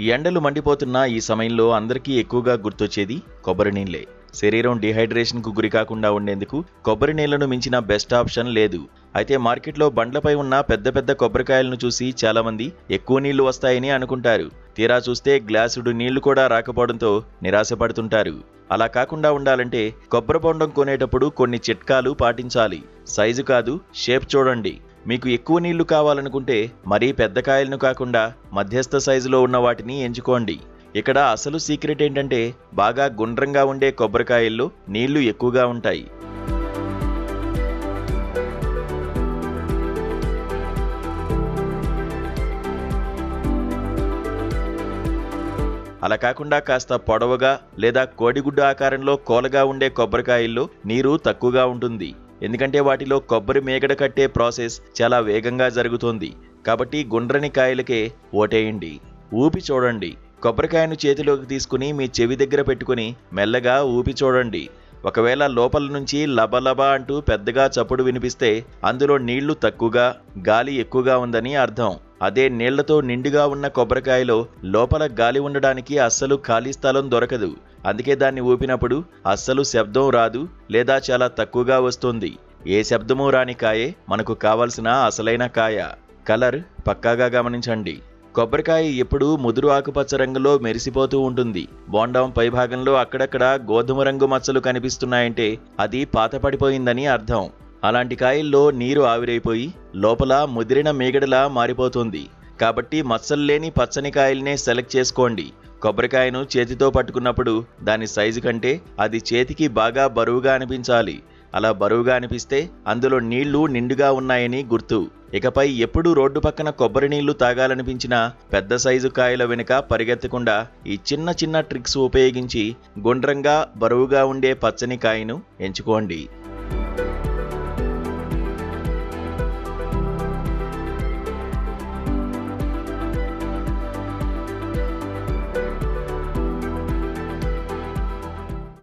ఎండలు మండిపోతున్న ఈ సమయంలో అందరికీ ఎక్కువగా గుర్తొచ్చేది కొబ్బరి నీళ్లే. శరీరం డిహైడ్రేషన్కు గురి కాకుండా ఉండేందుకు కొబ్బరి నీళ్లను మించిన బెస్ట్ ఆప్షన్ లేదు. అయితే మార్కెట్లో బండ్లపై ఉన్న పెద్ద పెద్ద కొబ్బరికాయలను చూసి చాలామంది ఎక్కువ నీళ్లు వస్తాయని అనుకుంటారు. తీరా చూస్తే గ్లాసుడు నీళ్లు కూడా రాకపోవడంతో నిరాశపడుతుంటారు. అలా కాకుండా ఉండాలంటే కొబ్బరి బొండం కొనేటప్పుడు కొన్ని చిట్కాలు పాటించాలి. సైజు కాదు, షేప్ చూడండి. మీకు ఎక్కువ నీళ్లు కావాలనుకుంటే మరీ పెద్ద కాయలను కాకుండా మధ్యస్థ సైజులో ఉన్న వాటిని ఎంచుకోండి. ఇక్కడ అసలు సీక్రెట్ ఏంటంటే బాగా గుండ్రంగా ఉండే కొబ్బరికాయల్లో నీళ్లు ఎక్కువగా ఉంటాయి. అలా కాకుండా కాస్త పొడవుగా లేదా కోడిగుడ్డు ఆకారంలో కోలగా ఉండే కొబ్బరికాయల్లో నీరు తక్కువగా ఉంటుంది. ఎందుకంటే వాటిలో కొబ్బరి మేగడ కట్టే ప్రాసెస్ చాలా వేగంగా జరుగుతోంది. కాబట్టి గుండ్రని కాయలకే ఓటేయండి. ఊపి చూడండి. కొబ్బరికాయను చేతిలోకి తీసుకుని మీ చెవి దగ్గర పెట్టుకుని మెల్లగా ఊపి చూడండి. ఒకవేళ లోపల నుంచి లబలబా అంటూ పెద్దగా చప్పుడు వినిపిస్తే అందులో నీళ్లు తక్కువగా, గాలి ఎక్కువగా ఉందని అర్థం. అదే నీళ్లతో నిండుగా ఉన్న కొబ్బరికాయలో లోపల గాలి ఉండడానికి అస్సలు ఖాళీ స్థలం దొరకదు. అందుకే దాన్ని ఊపినప్పుడు అస్సలు శబ్దం రాదు లేదా చాలా తక్కువగా వస్తుంది. ఏ శబ్దమూ రాని కాయే మనకు కావలసిన అసలైన కాయ. కలర్ పక్కాగా గమనించండి. కొబ్బరికాయ ఎప్పుడూ ముదురు ఆకుపచ్చ రంగులో మెరిసిపోతూ ఉంటుంది. బోండం పైభాగంలో అక్కడక్కడ గోధుమ రంగు మచ్చలు కనిపిస్తున్నాయంటే అది పాతపడిపోయిందని అర్థం. అలాంటి కాయల్లో నీరు ఆవిరైపోయి లోపల ముదిరిన మేగడలా మారిపోతుంది. కాబట్టి మచ్చల్లేని పచ్చని కాయల్నే సెలెక్ట్ చేసుకోండి. కొబ్బరికాయను చేతితో పట్టుకున్నప్పుడు దాని సైజు కంటే అది చేతికి బాగా బరువుగా అనిపించాలి. అలా బరువుగా అనిపిస్తే అందులో నీళ్లు నిండుగా ఉన్నాయని గుర్తు. ఇకపై ఎప్పుడు రోడ్డు పక్కన కొబ్బరి నీళ్లు తాగాలనిపించినా పెద్ద సైజు కాయల వెనుక పరిగెత్తకుండా ఈ చిన్న చిన్న ట్రిక్స్ ఉపయోగించి గుండ్రంగా బరువుగా ఉండే పచ్చని కాయను ఎంచుకోండి.